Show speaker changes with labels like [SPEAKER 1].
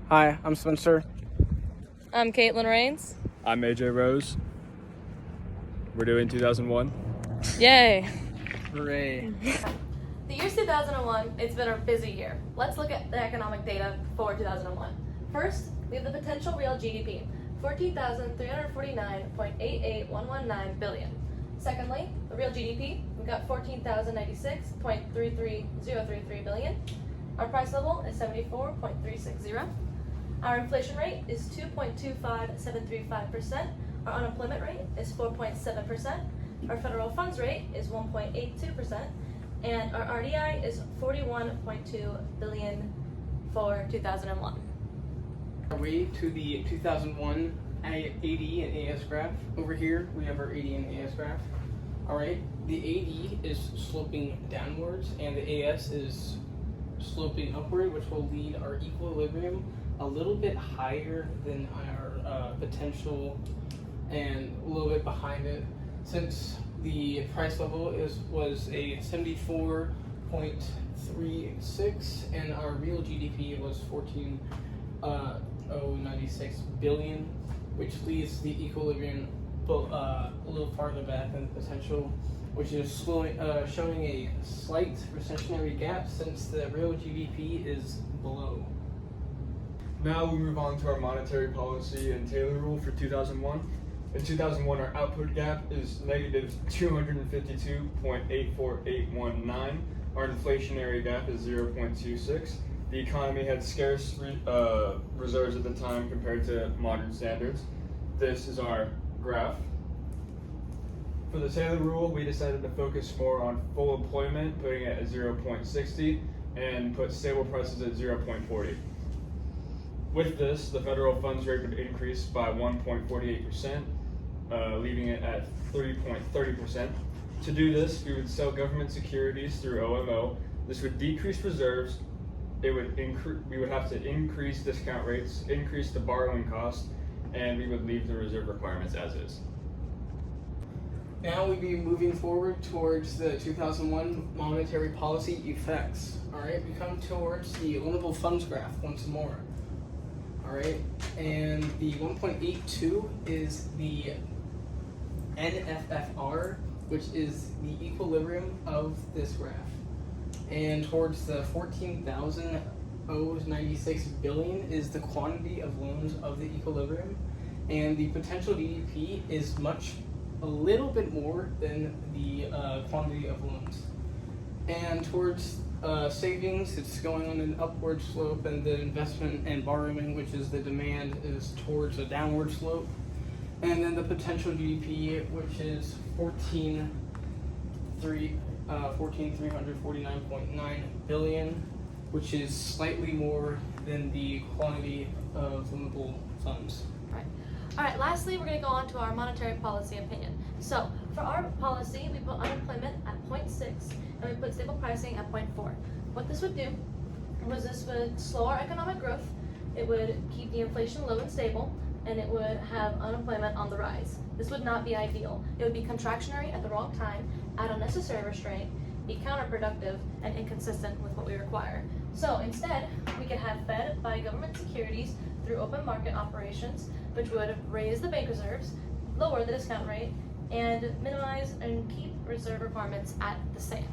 [SPEAKER 1] Hi, I'm Spencer.
[SPEAKER 2] I'm Caitlin Rains.
[SPEAKER 3] I'm AJ Rose. We're doing 2001.
[SPEAKER 2] Yay!
[SPEAKER 1] Hooray.
[SPEAKER 2] The year's 2001, it's been a busy year. Let's look at the economic data for 2001. First, we have the potential real GDP, 14,349.88119 billion. Secondly, the real GDP, we've got 14,096.33033 billion. Our price level is 74.360. Our inflation rate is 2.25735%. Our unemployment rate is 4.7%. Our federal funds rate is 1.82%. And our RDI is 41.2 billion for 2001.
[SPEAKER 1] Our way to the 2001 AD and AS graph. Over here, we have our AD and AS graph. All right, the AD is sloping downwards and the AS is sloping upward, which will lead our equilibrium a little bit higher than our potential and a little bit behind it, since the price level was a 74.36 and our real GDP was 14,096 billion, which leaves the equilibrium a little farther back than the potential, which is showing a slight recessionary gap since the real GDP is below.
[SPEAKER 3] Now we move on to our monetary policy and Taylor rule for 2001. In 2001, our output gap is negative 252.84819. Our inflationary gap is 0.26. The economy had scarce reserves at the time compared to modern standards. This is our graph. For the Taylor rule, we decided to focus more on full employment, putting it at 0.60, and put stable prices at 0.40. With this, the federal funds rate would increase by 1.48%, leaving it at 3.30%. To do this, we would sell government securities through OMO. This would decrease reserves. We would have to increase discount rates, increase the borrowing cost, and we would leave the reserve requirements as is.
[SPEAKER 1] Now we'll be moving forward towards the 2001 monetary policy effects. All right, we come towards the loanable funds graph once more. All right, and the 1.82 is the NFFR, which is the equilibrium of this graph. And towards the 14,096 billion is the quantity of loans of the equilibrium. And the potential GDP is a little bit more than the quantity of loans. And towards savings, it's going on an upward slope, and the investment and borrowing, which is the demand, is towards a downward slope. And then the potential GDP, which is 14,349.9 billion, which is slightly more than the quantity of loanable funds.
[SPEAKER 2] All right, lastly, we're going to go on to our monetary policy opinion. So, for our policy, we put unemployment at 0.6 and we put stable pricing at 0.4. What this would do was this would slow our economic growth, it would keep the inflation low and stable, and it would have unemployment on the rise. This would not be ideal. It would be contractionary at the wrong time, add unnecessary restraint, be counterproductive, and inconsistent with what we require. So instead, we could have Fed buy government securities through open market operations, which would raise the bank reserves, lower the discount rate, and minimize and keep reserve requirements at the same.